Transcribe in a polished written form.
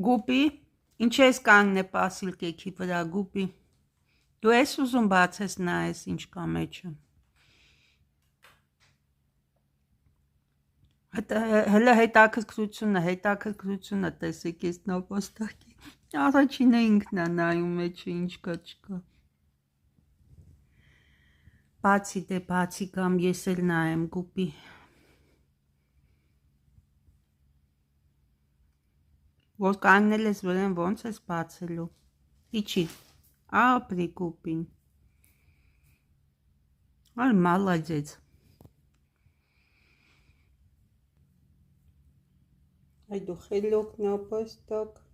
Գուպի, ինչ ես կանգնե պասիլ կեքի վրա, գուպի, դու ես ուզում բացես նայես ինչ կա մեջը, հլը հետաքրքրությունը տեսեք ես նապաստակի, առաջինը ինքն է նայում մեջը ինչ կա չկա, բացի դե բացի կամ ես էլ նայեմ գուպի, որ կանգնել ես վրան ոնց ես բացելու, իչի, ապրի գուպին, այ մալադեց, այ դու խելոք նապաստակ,